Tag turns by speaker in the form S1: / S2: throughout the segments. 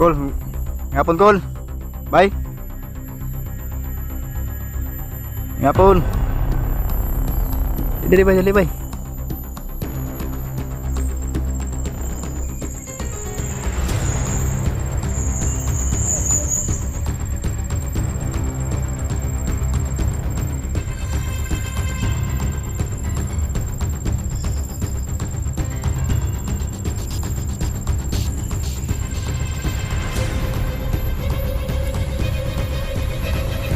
S1: Cool. Ngapon cool. Bye. Ngapon. Dali bay, dali bay.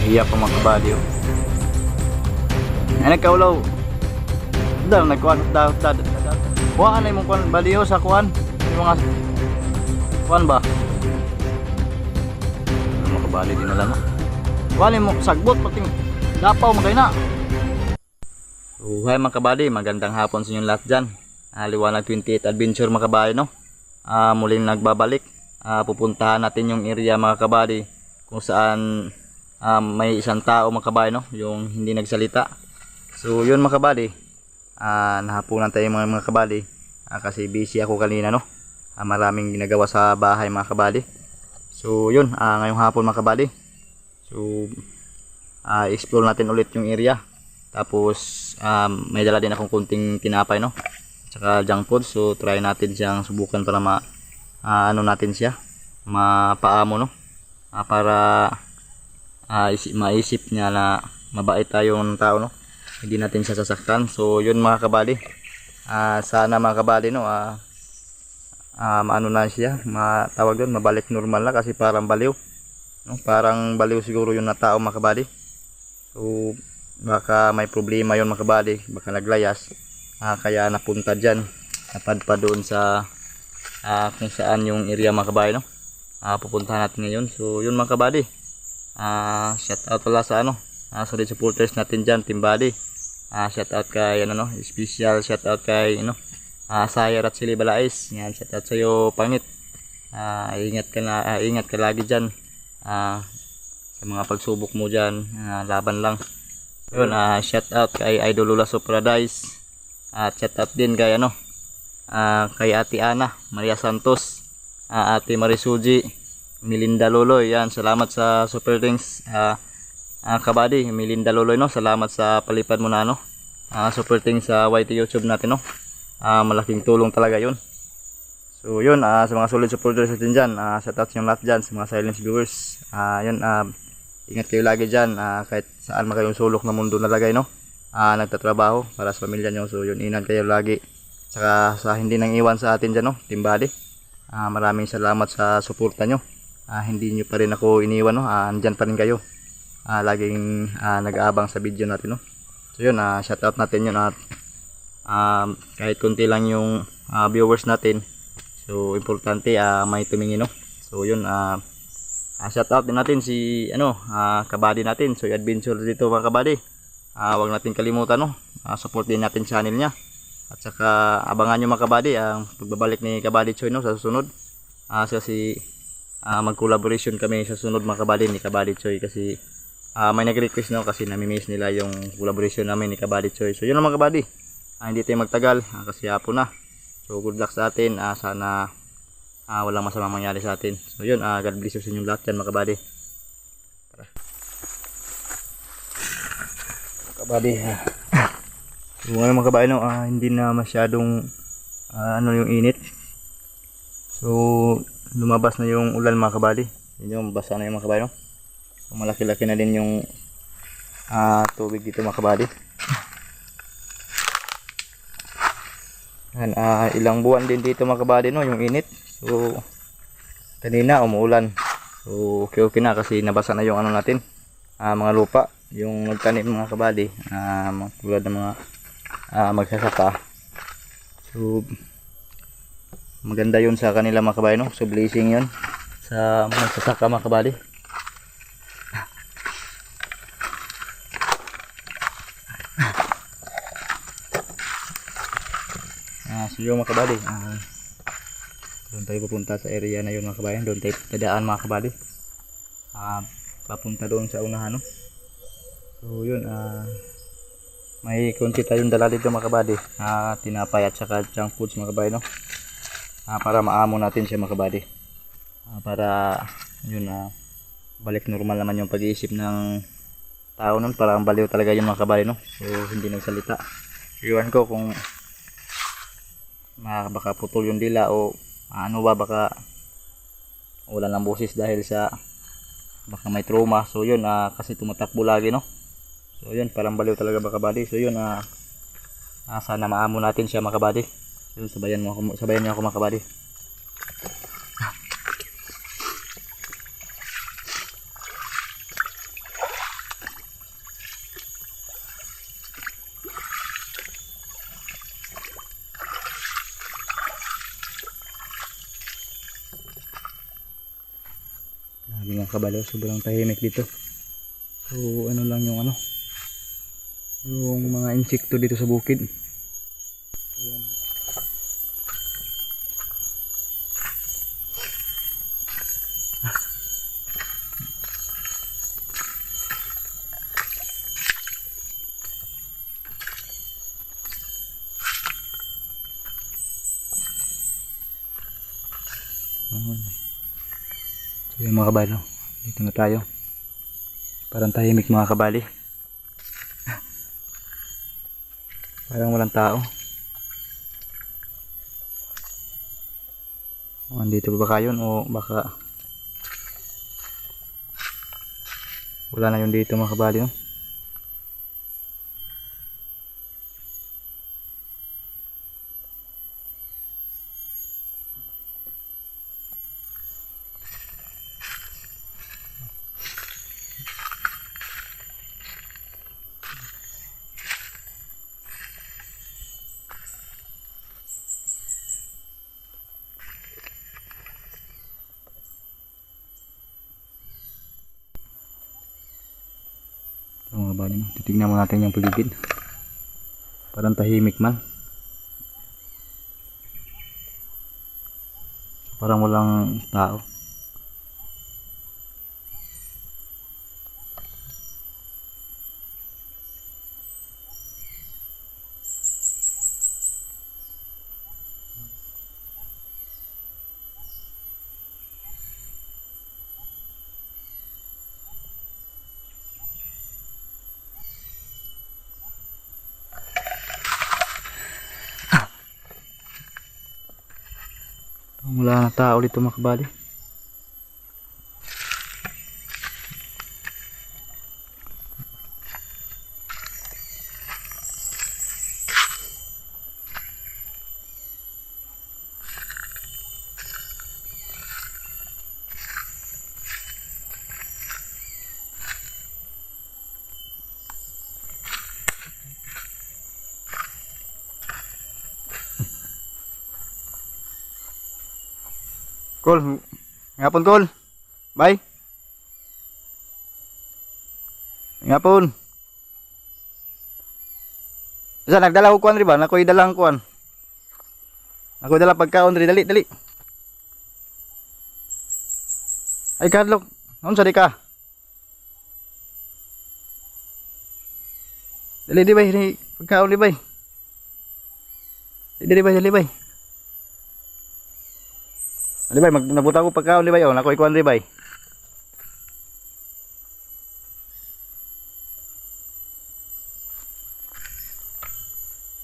S1: Iya pa mga kabady oh. Ay nagkaulaw. Dahil nagkuhan kuhaan na yung kuhan baliyo sa kuhan. Yung mga kuhan ba? Mga kabady din nila no. Kuhan mo sagbot pati dapaw magay na. Hi mga kabady, magandang hapon sa inyong lahat dyan. Liwanag 28 Adventure mga kabady no. Muling nagbabalik. Pupuntahan natin yung area mga kabady kung saan may isang tao mga kabady no, yung hindi nagsalita. So yun mga kabady, nahapunan tayo mga kabady kasi busy ako kanina no. Maraming ginagawa sa bahay mga kabady. So yun, ngayong hapon mga kabady, so explore natin ulit yung area. Tapos may dala din akong kunting tinapay no, tsaka junk food. So try natin siyang subukan para ano natin siya, mapaamo no, para maisip niya na mabait tayong tao no, hindi natin siya sasaktan. So yun mga kabady, sana mga kabady no, ano na siya, matawag doon, mabalik normal na kasi parang baliw no? Parang baliw siguro yung na tao mga kabady. So baka may problema yun mga kabady, baka naglayas, kaya napunta dyan, napadpa doon sa kung saan yung area mga kabady no. Pupuntahan natin ngayon. So yun mga kabady, shout out pala sa solid supporters natin dyan, Team Buddy. Shout out kay special shout out kay Sayar at Sili Balais. Yan, shout out sa iyo Pangit. Ingat ka lagi dyan sa mga pagsubok mo dyan, laban lang. Yun, shout out kay Idol Lula of Paradise. At shout out din kay kay Ate Ana Maria Santos, Ate Marisuji, Melinda Loloy. Yan, salamat sa super thanks kabady, Melinda Loloy no. Salamat sa palipad mo na super thanks sa YT YouTube natin no. Malaking tulong talaga yun. So yun, sa mga solid supporters natin dyan, shout out yung lahat dyan, sa mga silence viewers. Yun, ingat kayo lagi dyan, kahit saan makayong sulok na mundo nalagay no. Nagtatrabaho para sa pamilya nyo. So yun, ingat kayo lagi, saka sa hindi nang iwan sa atin dyan no, Team Buddy. Maraming salamat sa suporta nyo. Hindi nyo pa rin ako iniwan no, andyan pa rin kayo, laging nag-aabang sa video natin no. So yun, shout out natin yun at kahit konti lang yung viewers natin, so importante may tumingin no. So yun, shout out din natin si kabady natin, so adventure dito mga kabady. Huwag natin kalimutan no, support din natin channel niya. At saka abangan nyo mga kabady ang pagbabalik ni Kabady Choy no, sa susunod. Kasi mag-collaboration kami sa susunod mga kabady ni Kabady Choy, kasi may nag-request no, kasi nami-miss nila yung collaboration namin ni Kabady Choy. So yun lang mga kabady, hindi tayo magtagal kasi hapon na. So good luck sa atin, sana walang masamang mangyari sa atin. So yun, God bless you sa inyong lahat yan mga kabady. Tara kabady. So ngayon mga kabady no, hindi na masyadong yung init. So lumabas na yung ulan mga kabady. Yun yung basa na yung mga kabady no. So malaki-laki na din yung tubig dito mga kabady. Ilang buwan din dito mga kabady no, yung init. So kanina umuulan. So okay na kasi nabasa na yung natin, mga lupa, yung nagtanim mga kabady, tulad ng mga magsasaka. So maganda yun sa kanila mga kabady no. So blessing yun sa magsasaka mga kabady. So yun mga kabady, doon tayo pupunta sa area na yun mga kabayan. Doon tayo tadaan mga kabady, papunta doon sa unahan no. So yun, may konti tayong dala dito mga kabady, tinapay at saka junk foods mga kabady no, para maamo natin siya mga kabady. para yun balik normal naman yung pag-iisip ng tao nun. Parang baliw talaga yung mga kabali, no? So hindi nagsalita. Iwan ko kung baka putol yung dila o ano ba, baka wala ng boses dahil sa baka may trauma. So yun kasi tumatakbo lagi, no? So yun, parang baliw talaga mga kabali. So yun sana maamo natin siya mga kabali. Yun, sabayan niyo ako mga kabali. Mga kabalo, sobrang tahimik dito. So ano lang yung yung mga insekto dito sa bukid. Ayan. So yung mga kabalo, dito na tayo. Parang tahimik mga kabali. Parang walang tao. Andito ba kayo o baka wala na yun dito mga kabali, no? Mga kabali, no? Titignan mo natin yung paligid. Parang tahimik man. Parang walang tao. Wala na tao dito mga kabali. Kol, ngapon Kol. Bye. Ngapon. Isa nagdala ko kuan ri ba? Nakoy dalang kuan. Nakoy dala pagkaon ri, dali, dali. Ay kadlok, unsa di ka? Dali di bay, ni pagkaon di bay. Dali bay, dali bay. Dali bay, nabuta ko pagkaon di bay, nakoy kuan di bay.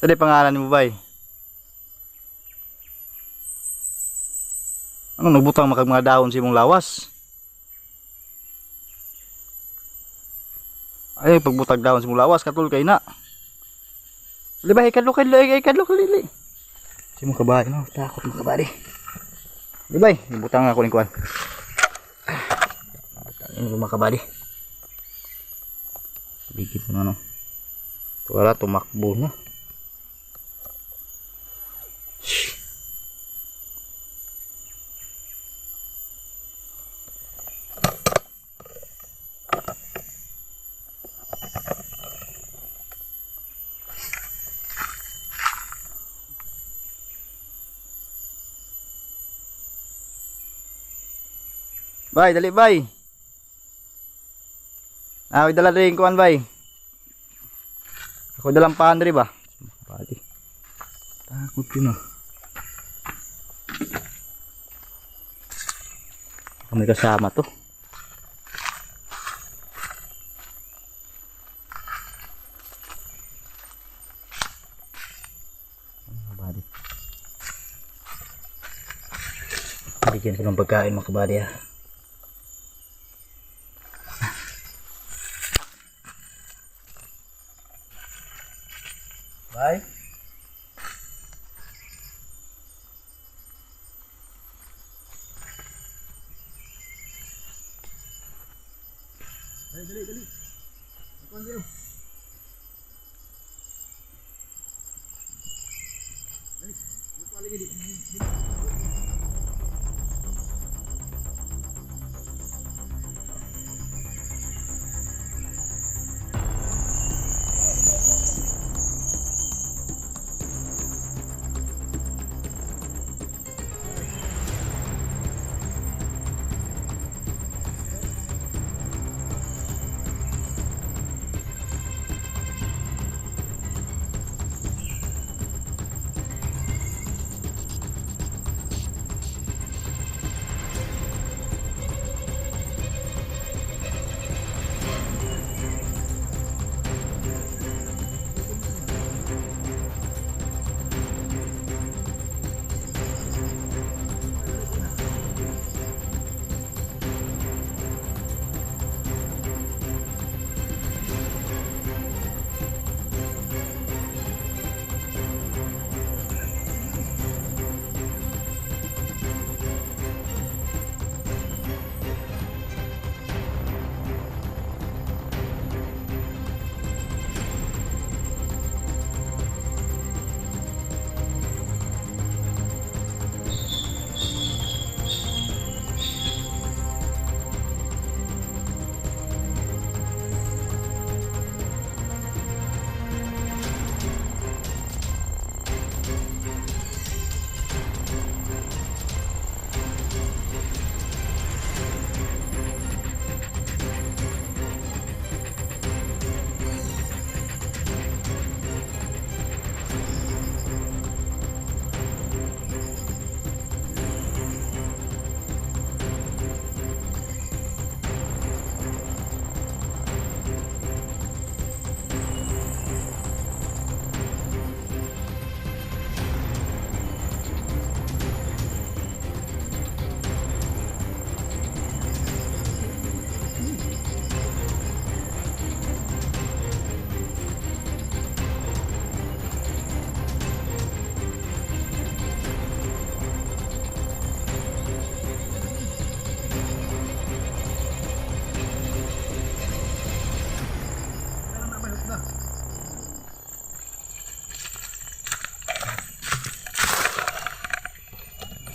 S1: Dali pangalan mo bay. Ano nagbutang makag mga dahon si mong lawas? Ay pagbutag dahon si mong lawas katul kay na. Dali bay, kadlok dali. Si mong kabay no, takot mo kabay. Dali bay, ibutang ako ning kuan. Ini mga kabay. Bigit mo no. Wala tumakbo na. Bay, dali bay. Dala rin kuan bay. Ako dalang pahan diri ba? Pati. Takot yun ah. May kasama to. Bigyan ko ng pagkain mga kabady ha. Bye. Dali. Ako ang sayo. Dali. Buka lagi di.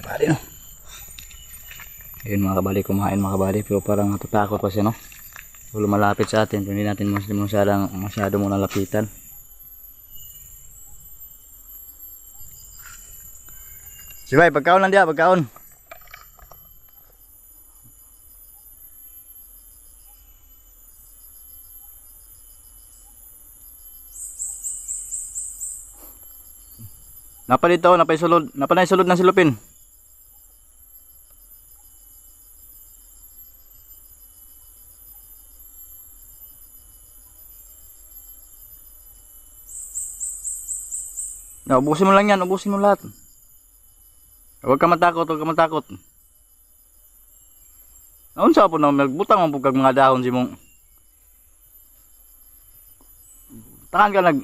S1: Kabady no. Ayun mga kabady, kumain mga kabady, pero parang natatakot pa siya no. So, lumalapit sa atin, pero hindi natin masyado muna lapitan. Sibay, pagkaon lang diya, pagkaon. Napa dito, napaisulod ng silupin. Na, ubusin mo lang yan, ubusin mo lahat. Huwag ka matakot, huwag ka matakot. Naunsa po na magbutang mo kag mga dahon si mong. Tahan ka nag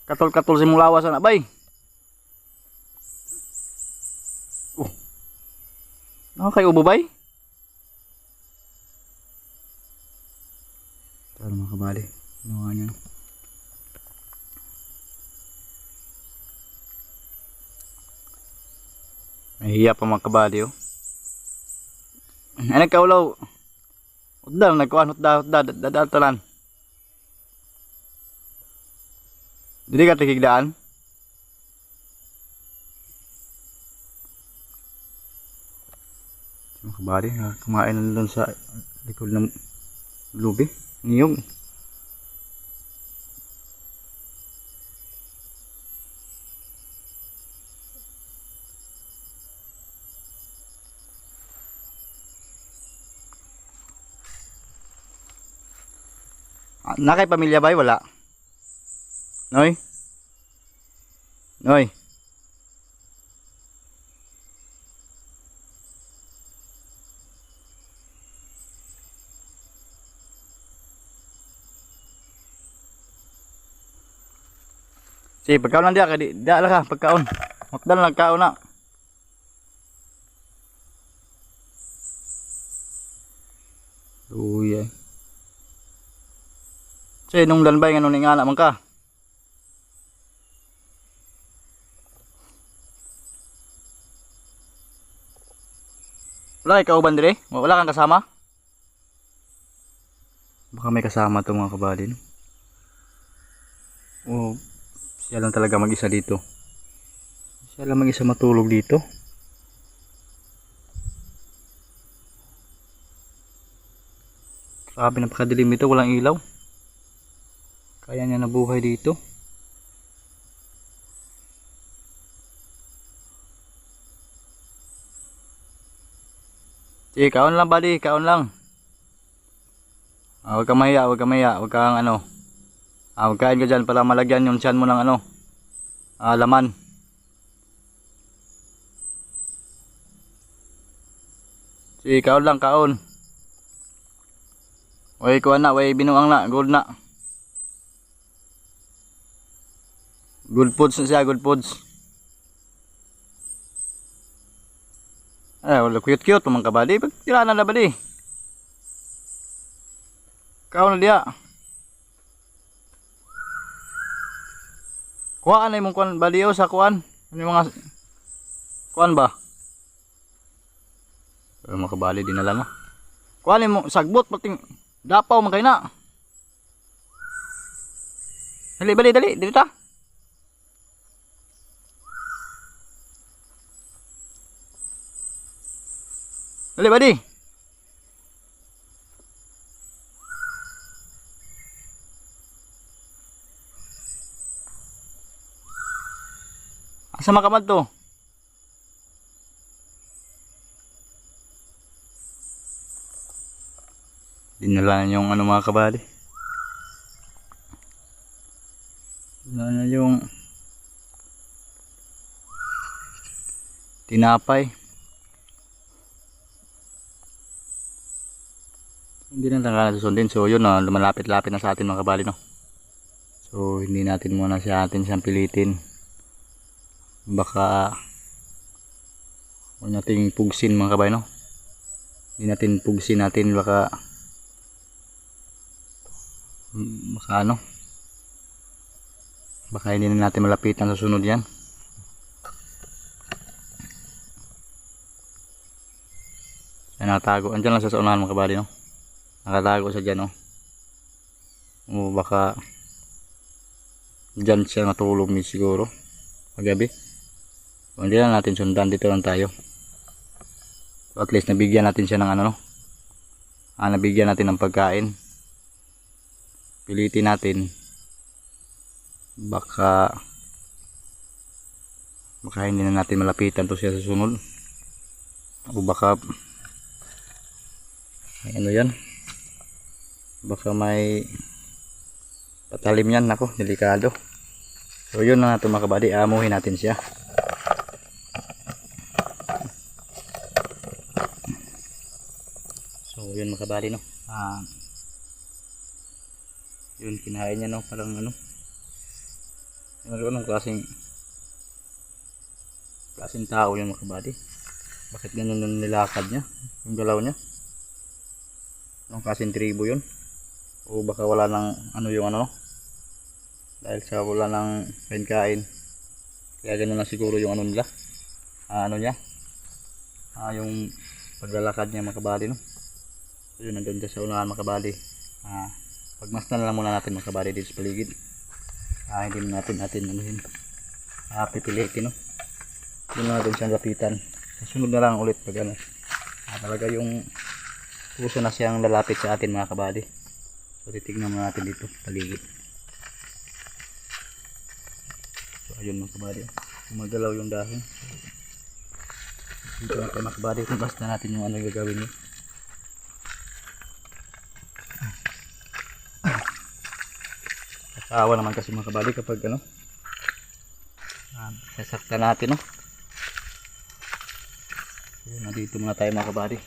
S1: katol-katol si mong lawas na bay. Ano kayo ubo bay? Tara mga kabady, ginawa niya. Nahihiya pa mga kabady oh. Ay nagkaulaw. Udal, nagkuhan, hutda, talan. Dili ka tikigdaan? Mga kabady, kumain na doon sa likod ng lubi. Niyog. Nakay pamilya ba? Wala. Noy? Noy? Sige, pagkaon lang diya. Diya lang ka, pagkaon. Makdan lang kaon na. Uy, ay. Sige, nung lanbay nga nung ingana man ka. Wala ikaw ba dire? Wala kang kasama? Baka may kasama to mga kabady, no? Oh, siya lang talaga mag-isa dito. Siya lang mag-isa matulog dito. Grabe, napakadilim ito, walang ilaw. Kaya niya nabuhay dito. Sige, kaon lang buddy, kaon lang. Huwag kang mahiya, huwag kang mahiya, huwag kang ano. Huwag kain ka dyan para malagyan yung tiyan mo ng ano, laman. Sige, kaon lang, kaon. Way kuha na, way binuang na, gold na. Good foods na siya, good foods. Ay, wala cute cute mga kabady. Pagtira na bali. Kaon na diya. Kuhaan na yung kuhan bali o sa kuhan. Ano yung mga kuhan ba? Mga kabali din na lang. Kuhaan mo sagbot pating dapaw man kay na. Dali bali dali dito ta. Dali badi. Asa makamad to? Dinala na yung ano mga kabady. Dinala na yung tinapay. Hindi na lang susundin. So yun, lumalapit-lapit na sa atin mga kabady, no? So hindi natin muna sa atin siyang pilitin. Baka huwag nating pugsin mga kabady, no? Hindi natin pugsin natin, baka ano, baka hindi na natin malapitan sa sunod yan. Yan, nakatago. Andyan lang sa unahan mga kabady, no? Nakatago sa dyan, no? O baka dyan siya matulog ni siguro paggabi. Hindi lang natin sundan, dito lang tayo. So at least nabigyan natin siya ng ano, no? Nabigyan natin ng pagkain. Pilitin natin. Baka hindi na natin malapitan to siya sa sunod. O baka may ano yan. Baka may patalim yan. Nako, delikado. So yun na ito mga kabady. Amuhin natin siya. So yun mga kabady, no? Yun, kinain niya, no? Parang ano, anong klaseng tao yun mga kabady. Bakit ganun yung nilakad niya, yung galaw niya? Anong klaseng tribo yun? O baka wala nang ano yung ano, no? Dahil sa wala nang kain, kaya ganun na siguro yung ano nila, ano niya, yung paglalakad niya mga kabady, no? So yun, nandun dyan sa unahan mga kabady. Pagmasdan lang muna natin mga kabady dito sa paligid. Hindi natin anuhin, pipilitin, no? Yun na doon siyang lapitan. Sunod na lang ulit pag ano, talaga yung puso na siyang lalapit sa atin mga kabady. So titignan muna natin dito paligid. So ayun mga kabady, gumagalaw yung dahon. Dito natin mga kabady, basta natin yung ano gagawin niya. Awa naman kasi mga kabady kapag ano, sasaktan natin, no. So, nandito muna tayo mga kabady.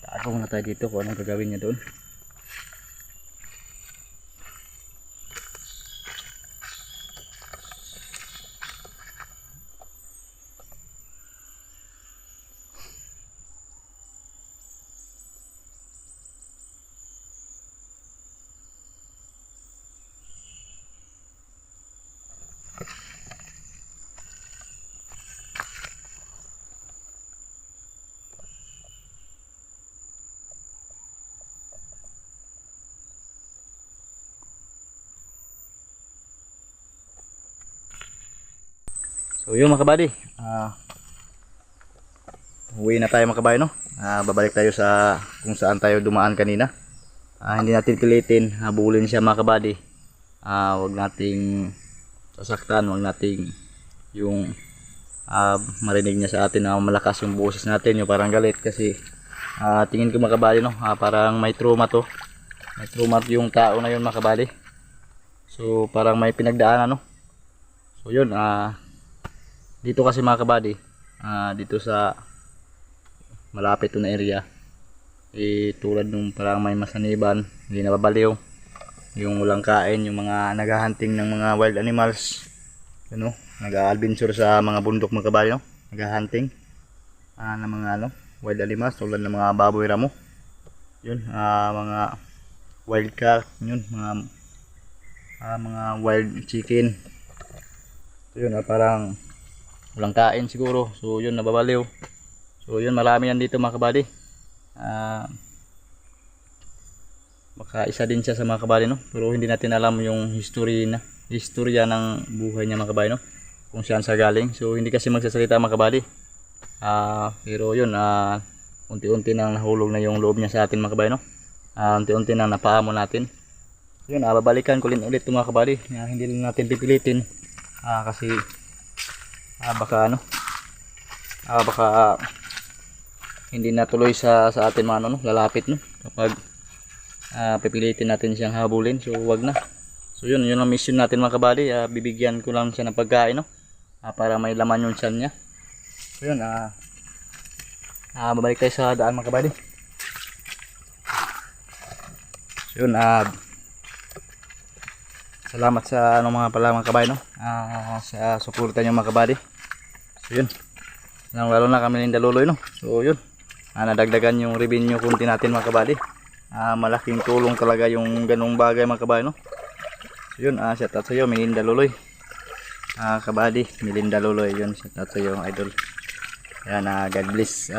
S1: Tago muna tayo dito kung anong gagawin niya doon. So yun mga kabady, uwi na tayo mga kabady, no. Babalik tayo sa kung saan tayo dumaan kanina. Hindi natin pilitin habulin siya mga kabady. Wag nating sasaktan, wag nating yung marinig niya sa atin na malakas yung boses natin, yung parang galit. Kasi tingin ko mga kabady, no, parang may trauma to. May trauma yung tao na yun mga kabady. So parang may pinagdaanan, no. So yun, dito kasi mga kabady, dito sa malapit na area, tulad nung parang may masaniban, hindi nababaliw, yung walang kain, yung mga naghahunting ng mga wild animals, ano, nag-adventure sa mga bundok mga kabady, no? Naghahunting ng mga ano, wild animals tulad ng mga baboy ramo, yun, mga wild cat, yun, mga wild chicken. So yun, parang walang kain siguro, so yun, nababaliw. So yun, marami yan dito mga kabady. Baka isa din siya sa mga kabady, no, pero hindi natin alam yung historya ng buhay niya mga kabady, no, kung saan sa galing. So hindi kasi magsasalita mga kabady, pero yun, unti-unti nang nahulog na yung loob niya sa atin mga kabady, no. Unti-unti nang napaamo natin. Yun, babalikan ko ulit ito mga kabady. Hindi lang natin pipilitin, kasi baka ano, baka hindi natuloy sa atin mga ano, no, lalapit, no, kapag pipilitin natin siyang habulin. So wag na. So yun ang mission natin mga kabady. Bibigyan ko lang siya ng pagkain, no, para may laman yung tiyan niya. So yun, babalik tayo sa daan mga kabady. So yun, salamat sa ano mga pala mga kabady, no, sa suporta niyo mga kabady. So yun, lalo na kami ng Daluloy, no. So yun, nadagdagan yung revenue kunti natin mga kabady. Malaking tulong talaga yung ganung bagay mga kabady, no. So yun, shout out sa iyo Melinda Luloy, kabady Melinda Luloy, yun, shout out sa iyo idol. Yan, God bless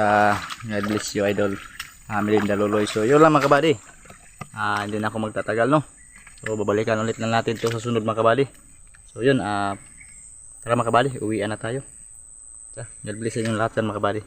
S1: you idol, Melinda Luloy. So yun lang mga kabady, hindi na ako magtatagal, no. So babalikan ulit na natin to sa sunod mga kabady. So yun, tara mga kabady, uwian na tayo. God bless sa inyo lahat mga kabady.